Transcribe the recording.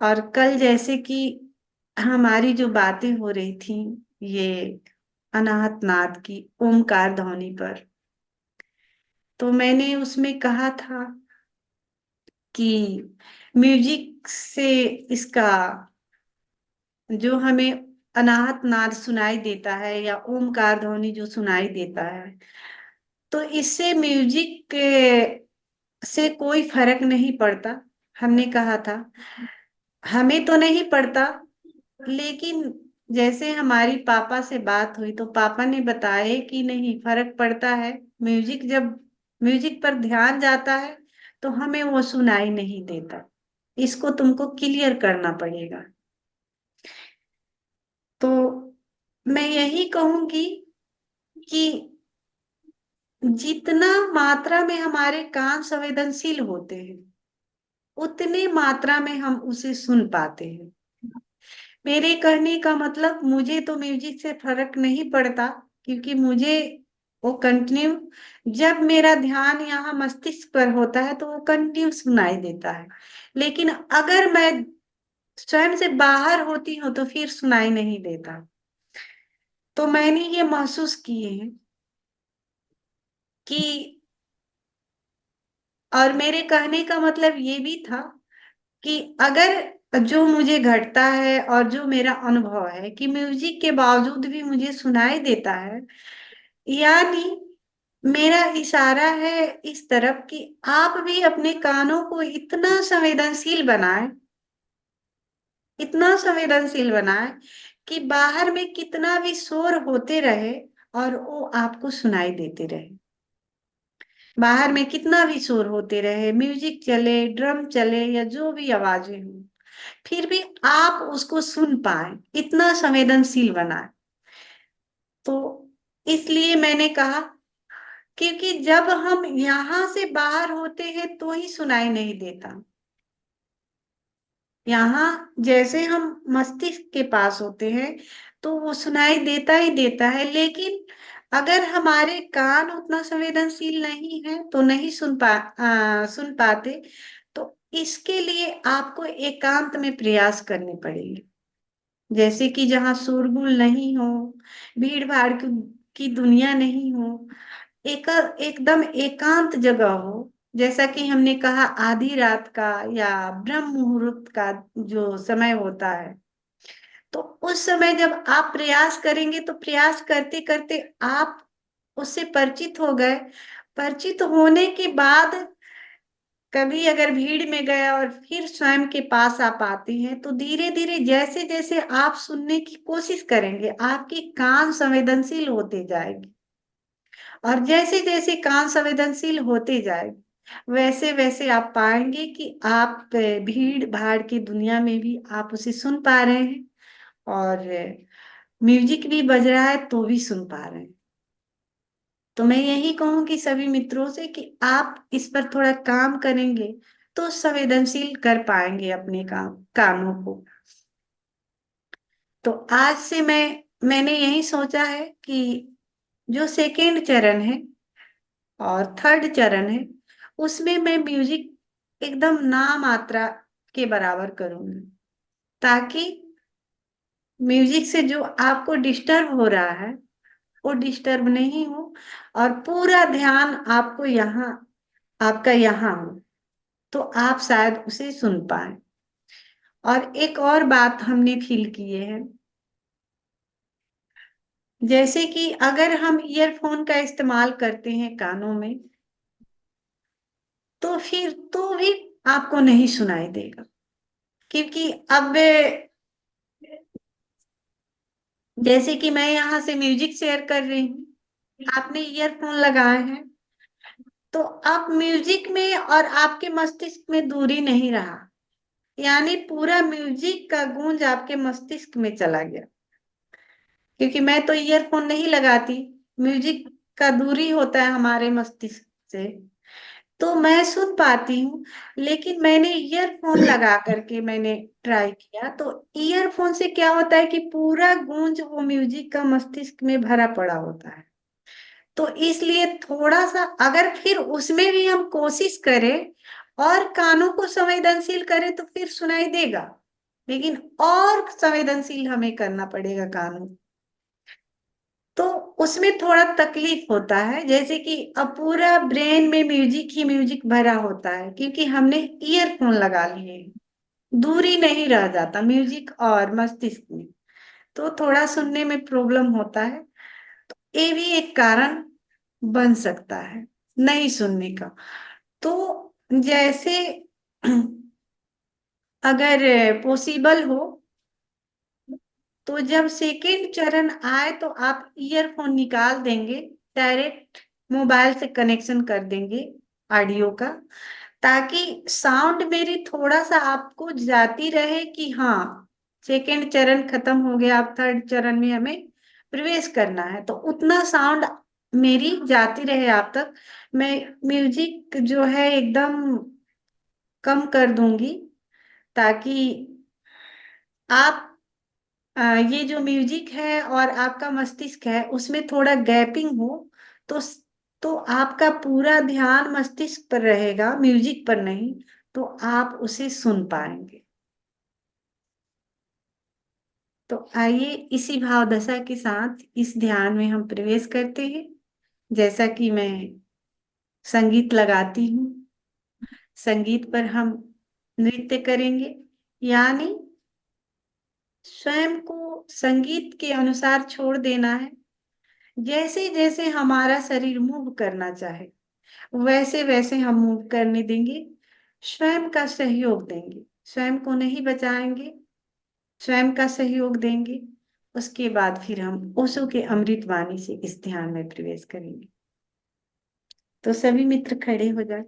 और कल जैसे कि हमारी जो बातें हो रही थी ये अनाहत नाद की ओमकार ध्वनि पर, तो मैंने उसमें कहा था कि म्यूजिक से इसका जो हमें अनाहत नाद सुनाई देता है या ओमकार ध्वनि जो सुनाई देता है, तो इससे म्यूजिक से कोई फर्क नहीं पड़ता। हमने कहा था हमें तो नहीं पड़ता, लेकिन जैसे हमारी पापा से बात हुई तो पापा ने बताया कि नहीं फर्क पड़ता है। म्यूजिक जब म्यूजिक पर ध्यान जाता है तो हमें वो सुनाई नहीं देता। इसको तुमको क्लियर करना पड़ेगा। तो मैं यही कहूंगी कि जितना मात्रा में हमारे कान संवेदनशील होते हैं उतनी मात्रा में हम उसे सुन पाते हैं। मेरे कहने का मतलब मुझे तो म्यूजिक से फर्क नहीं पड़ता, क्योंकि मुझे वो कंटिन्यू, जब मेरा ध्यान यहाँ मस्तिष्क पर होता है तो वो कंटिन्यू सुनाई देता है। लेकिन अगर मैं स्वयं से बाहर होती हूँ तो फिर सुनाई नहीं देता। तो मैंने ये महसूस किए हैं कि, और मेरे कहने का मतलब ये भी था कि अगर जो मुझे घटता है और जो मेरा अनुभव है कि म्यूजिक के बावजूद भी मुझे सुनाई देता है, यानी मेरा इशारा है इस तरफ कि आप भी अपने कानों को इतना संवेदनशील बनाएं कि बाहर में कितना भी शोर होते रहे और वो आपको सुनाई देते रहे। बाहर में कितना भी शोर होते रहे, म्यूजिक चले, ड्रम चले या जो भी आवाजें हो, फिर भी आप उसको सुन पाए, इतना संवेदनशील बनाए। तो इसलिए मैंने कहा, क्योंकि जब हम यहाँ से बाहर होते हैं तो ही सुनाई नहीं देता। यहाँ जैसे हम मस्तिष्क के पास होते हैं तो वो सुनाई देता ही देता है, लेकिन अगर हमारे कान उतना संवेदनशील नहीं है तो नहीं सुन पाते। तो इसके लिए आपको एकांत में प्रयास करने पड़ेंगे। जैसे कि जहाँ शोरगुल नहीं हो, भीड़ भाड़ की दुनिया नहीं हो, एकदम एकांत जगह हो। जैसा कि हमने कहा आधी रात का या ब्रह्म मुहूर्त का जो समय होता है, तो उस समय जब आप प्रयास करेंगे तो प्रयास करते करते आप उससे परिचित हो गए। परिचित होने के बाद कभी अगर भीड़ में गए और फिर स्वयं के पास आप आते हैं तो धीरे धीरे जैसे जैसे आप सुनने की कोशिश करेंगे आपकी कान संवेदनशील होते जाएगी। और जैसे जैसे कान संवेदनशील होते जाएगी वैसे वैसे आप पाएंगे कि आप भीड़ भाड़ की दुनिया में भी आप उसे सुन पा रहे हैं, और म्यूजिक भी बज रहा है तो भी सुन पा रहे हैं। तो मैं यही कहूंगी सभी मित्रों से कि आप इस पर थोड़ा काम करेंगे तो संवेदनशील कर पाएंगे अपने कानों को। तो आज से मैंने यही सोचा है कि जो सेकेंड चरण है और थर्ड चरण है उसमें मैं म्यूजिक एकदम ना मात्रा के बराबर करूंगी, ताकि म्यूजिक से जो आपको डिस्टर्ब हो रहा है वो डिस्टर्ब नहीं हो और पूरा ध्यान आपको यहाँ, आपका यहाँ हो, तो आप शायद उसे सुन पाए। और एक और बात हमने फील किए हैं, जैसे कि अगर हम ईयरफोन का इस्तेमाल करते हैं कानों में तो फिर तो भी आपको नहीं सुनाई देगा, क्योंकि अब जैसे कि मैं यहाँ से म्यूजिक शेयर कर रही हूँ, आपने ईयरफोन लगाए हैं, तो अब म्यूजिक में और आपके मस्तिष्क में दूरी नहीं रहा, यानी पूरा म्यूजिक का गूंज आपके मस्तिष्क में चला गया। क्योंकि मैं तो ईयरफोन नहीं लगाती, म्यूजिक का दूरी होता है हमारे मस्तिष्क से, तो मैं सुन पाती हूँ। लेकिन मैंने ईयरफोन लगा करके मैंने ट्राई किया, तो ईयरफोन से क्या होता है कि पूरा गूंज वो म्यूजिक का मस्तिष्क में भरा पड़ा होता है। तो इसलिए थोड़ा सा अगर फिर उसमें भी हम कोशिश करें और कानों को संवेदनशील करें तो फिर सुनाई देगा। लेकिन और संवेदनशील हमें करना पड़ेगा कानों। तो उसमें थोड़ा तकलीफ होता है, जैसे कि अब पूरा ब्रेन में म्यूजिक ही म्यूजिक भरा होता है, क्योंकि हमने ईयरफोन लगा लिए हैं। दूरी नहीं रह जाता म्यूजिक और मस्तिष्क में, तो थोड़ा सुनने में प्रॉब्लम होता है। ये भी एक कारण बन सकता है नहीं सुनने का। तो जैसे अगर पॉसिबल हो, तो जब सेकेंड चरण आए तो आप ईयरफोन निकाल देंगे, डायरेक्ट मोबाइल से कनेक्शन कर देंगे ऑडियो का, ताकि साउंड मेरी थोड़ा सा आपको जाती रहे कि हाँ सेकेंड चरण खत्म हो गया, अब थर्ड चरण में हमें प्रवेश करना है, तो उतना साउंड मेरी जाती रहे आप तक। मैं म्यूजिक जो है एकदम कम कर दूंगी, ताकि आप ये जो म्यूजिक है और आपका मस्तिष्क है उसमें थोड़ा गैपिंग हो, तो तो आपका पूरा ध्यान मस्तिष्क पर रहेगा, म्यूजिक पर नहीं, तो आप उसे सुन पाएंगे। तो आइए इसी भाव दशा के साथ इस ध्यान में हम प्रवेश करते हैं। जैसा कि मैं संगीत लगाती हूँ, संगीत पर हम नृत्य करेंगे, यानी स्वयं को संगीत के अनुसार छोड़ देना है। जैसे जैसे हमारा शरीर मूव करना चाहे वैसे वैसे हम मूव करने देंगे, स्वयं का सहयोग देंगे, स्वयं को नहीं बचाएंगे, स्वयं का सहयोग देंगे। उसके बाद फिर हम ओशो के अमृत वाणी से इस ध्यान में प्रवेश करेंगे। तो सभी मित्र खड़े हो जाए।